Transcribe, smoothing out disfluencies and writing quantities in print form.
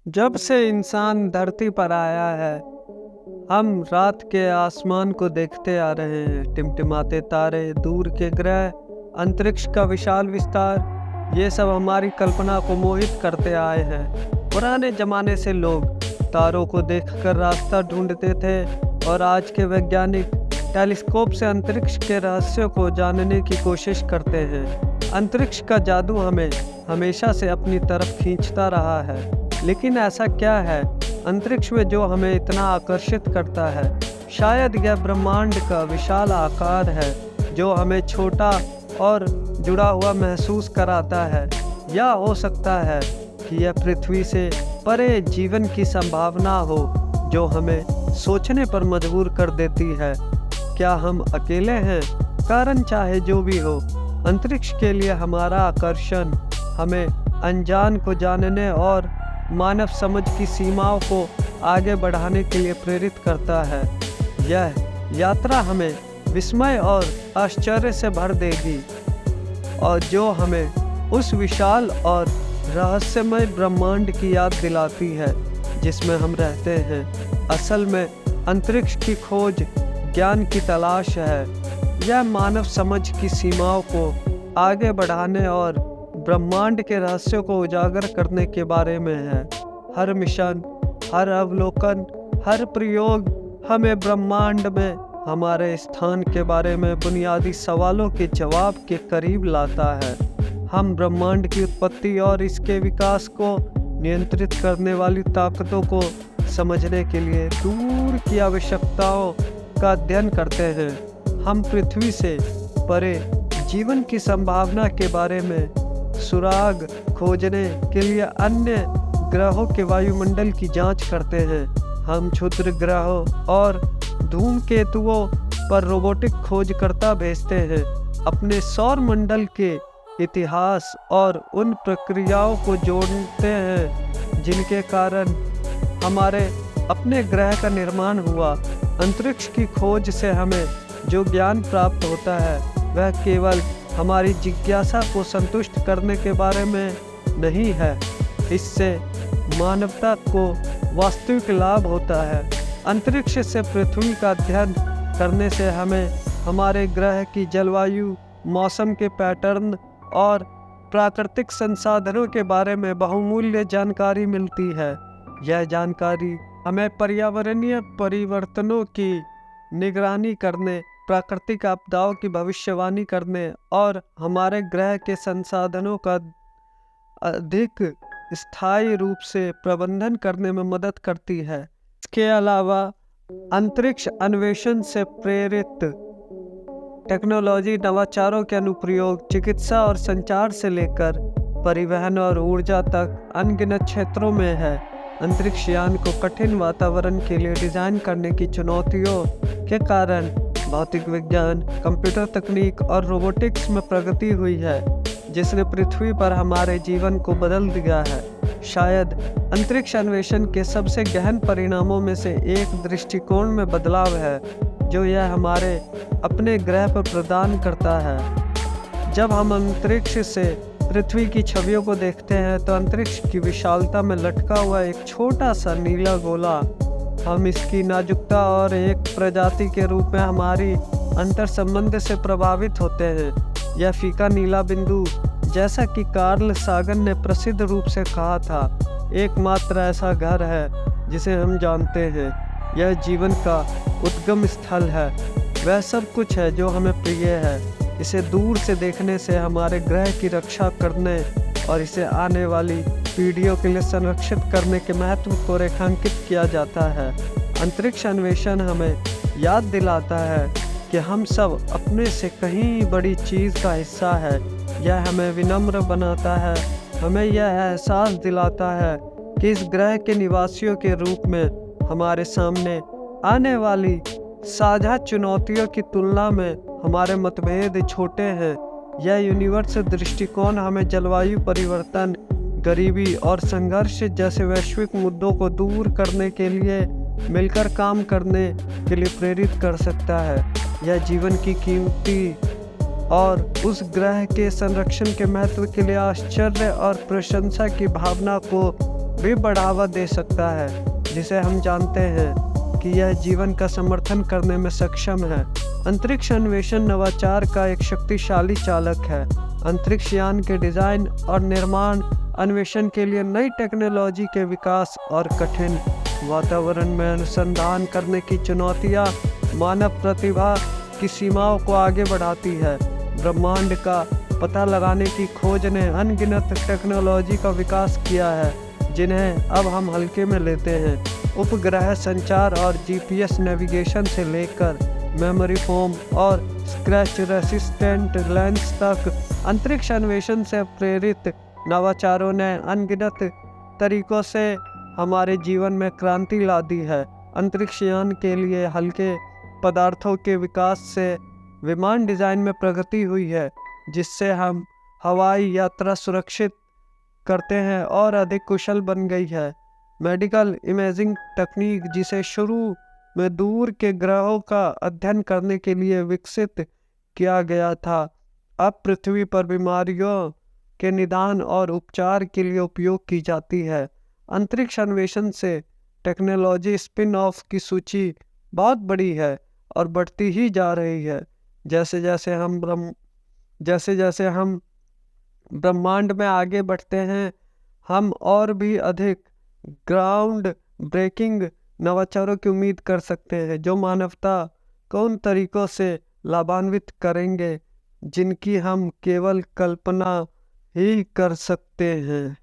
जब से इंसान धरती पर आया है, हम रात के आसमान को देखते आ रहे हैं। टिमटिमाते तारे, दूर के ग्रह, अंतरिक्ष का विशाल विस्तार, ये सब हमारी कल्पना को मोहित करते आए हैं। पुराने जमाने से लोग तारों को देखकर रास्ता ढूंढते थे और आज के वैज्ञानिक टेलीस्कोप से अंतरिक्ष के रहस्यों को जानने की कोशिश करते हैं। अंतरिक्ष का जादू हमें हमेशा से अपनी तरफ खींचता रहा है, लेकिन ऐसा क्या है अंतरिक्ष में जो हमें इतना आकर्षित करता है? शायद यह ब्रह्मांड का विशाल आकार है जो हमें छोटा और जुड़ा हुआ महसूस कराता है, या हो सकता है कि यह पृथ्वी से परे जीवन की संभावना हो जो हमें सोचने पर मजबूर कर देती है। क्या हम अकेले हैं? कारण चाहे जो भी हो, अंतरिक्ष के लिए हमारा आकर्षण हमें अनजान को जानने और मानव समझ की सीमाओं को आगे बढ़ाने के लिए प्रेरित करता है। यह यात्रा हमें विस्मय और आश्चर्य से भर देगी और जो हमें उस विशाल और रहस्यमय ब्रह्मांड की याद दिलाती है जिसमें हम रहते हैं। असल में अंतरिक्ष की खोज ज्ञान की तलाश है। यह मानव समझ की सीमाओं को आगे बढ़ाने और ब्रह्मांड के रहस्यों को उजागर करने के बारे में है। हर मिशन, हर अवलोकन, हर प्रयोग हमें ब्रह्मांड में हमारे स्थान के बारे में बुनियादी सवालों के जवाब के करीब लाता है। हम ब्रह्मांड की उत्पत्ति और इसके विकास को नियंत्रित करने वाली ताकतों को समझने के लिए दूर की आवश्यकताओं का अध्ययन करते हैं। हम पृथ्वी से परे जीवन की संभावना के बारे में सुराग खोजने के लिए अन्य ग्रहों के वायुमंडल की जांच करते हैं। हम क्षुद्र ग्रहों और धूमकेतुओं पर रोबोटिक खोजकर्ता भेजते हैं। अपने सौर मंडल के इतिहास और उन प्रक्रियाओं को जोड़ते हैं जिनके कारण हमारे अपने ग्रह का निर्माण हुआ। अंतरिक्ष की खोज से हमें जो ज्ञान प्राप्त होता है वह केवल हमारी जिज्ञासा को संतुष्ट करने के बारे में नहीं है, इससे मानवता को वास्तविक लाभ होता है। अंतरिक्ष से पृथ्वी का अध्ययन करने से हमें हमारे ग्रह की जलवायु, मौसम के पैटर्न और प्राकृतिक संसाधनों के बारे में बहुमूल्य जानकारी मिलती है। यह जानकारी हमें पर्यावरणीय परिवर्तनों की निगरानी करने, प्राकृतिक आपदाओं की भविष्यवाणी करने और हमारे ग्रह के संसाधनों का अधिक स्थायी रूप से प्रबंधन करने में मदद करती है। इसके अलावा अंतरिक्ष अन्वेषण से प्रेरित टेक्नोलॉजी नवाचारों के अनुप्रयोग चिकित्सा और संचार से लेकर परिवहन और ऊर्जा तक अनगिनत क्षेत्रों में है। अंतरिक्ष यान को कठिन वातावरण के लिए डिजाइन करने की चुनौतियों के कारण भौतिक विज्ञान, कंप्यूटर तकनीक और रोबोटिक्स में प्रगति हुई है जिसने पृथ्वी पर हमारे जीवन को बदल दिया है। शायद अंतरिक्ष अन्वेषण के सबसे गहन परिणामों में से एक दृष्टिकोण में बदलाव है जो यह हमारे अपने ग्रह पर प्रदान करता है। जब हम अंतरिक्ष से पृथ्वी की छवियों को देखते हैं तो अंतरिक्ष की विशालता में लटका हुआ एक छोटा सा नीला गोला हम इसकी नाजुकता और एक प्रजाति के रूप में हमारी अंतर संबंध से प्रभावित होते हैं। यह फीका नीला बिंदु, जैसा कि कार्ल सागन ने प्रसिद्ध रूप से कहा था, एकमात्र ऐसा घर है जिसे हम जानते हैं। यह जीवन का उद्गम स्थल है। वह सब कुछ है जो हमें प्रिय है। इसे दूर से देखने से हमारे ग्रह की रक्षा करने और इसे आने वाली पीढ़ियों के लिए संरक्षित करने के महत्व को रेखांकित किया जाता है। अंतरिक्ष अन्वेषण हमें याद दिलाता है कि हम सब अपने से कहीं बड़ी चीज़ का हिस्सा है। यह हमें विनम्र बनाता है, हमें यह एहसास दिलाता है कि इस ग्रह के निवासियों के रूप में हमारे सामने आने वाली साझा चुनौतियों की तुलना में हमारे मतभेद छोटे हैं। यह यूनिवर्स दृष्टिकोण हमें जलवायु परिवर्तन, गरीबी और संघर्ष जैसे वैश्विक मुद्दों को दूर करने के लिए मिलकर काम करने के लिए प्रेरित कर सकता है। यह जीवन की कीमती और उस ग्रह के संरक्षण के महत्व के लिए आश्चर्य और प्रशंसा की भावना को भी बढ़ावा दे सकता है, जिसे हम जानते हैं कि यह जीवन का समर्थन करने में सक्षम है। अंतरिक्ष अन्वेषण नवाचार का एक शक्तिशाली चालक है। अंतरिक्ष यान के डिजाइन और निर्माण अन्वेषण के लिए नई टेक्नोलॉजी के विकास और कठिन वातावरण में अनुसंधान करने की चुनौतियां मानव प्रतिभा की सीमाओं को आगे बढ़ाती है। ब्रह्मांड का पता लगाने की खोज ने अनगिनत टेक्नोलॉजी का विकास किया है, जिन्हें अब हम हल्के में लेते हैं। उपग्रह संचार और जीपीएस नेविगेशन से लेकर मेमोरी फोम और स्क्रैच रेसिस्टेंट लेंस तक अंतरिक्ष अन्वेषण से प्रेरित नवाचारों ने अनगिनत तरीकों से हमारे जीवन में क्रांति ला दी है। अंतरिक्ष यान के लिए हल्के पदार्थों के विकास से विमान डिजाइन में प्रगति हुई है, जिससे हम हवाई यात्रा सुरक्षित करते हैं और अधिक कुशल बन गई है। मेडिकल इमेजिंग तकनीक, जिसे शुरू में दूर के ग्रहों का अध्ययन करने के लिए विकसित किया गया था, अब पृथ्वी पर बीमारियों के निदान और उपचार के लिए उपयोग की जाती है। अंतरिक्ष अन्वेषण से टेक्नोलॉजी स्पिन ऑफ की सूची बहुत बड़ी है और बढ़ती ही जा रही है। जैसे जैसे हम ब्रह्मांड में आगे बढ़ते हैं, हम और भी अधिक ग्राउंड ब्रेकिंग नवाचारों की उम्मीद कर सकते हैं, जो मानवता को उन तरीकों से लाभान्वित करेंगे जिनकी हम केवल कल्पना ही कर सकते हैं।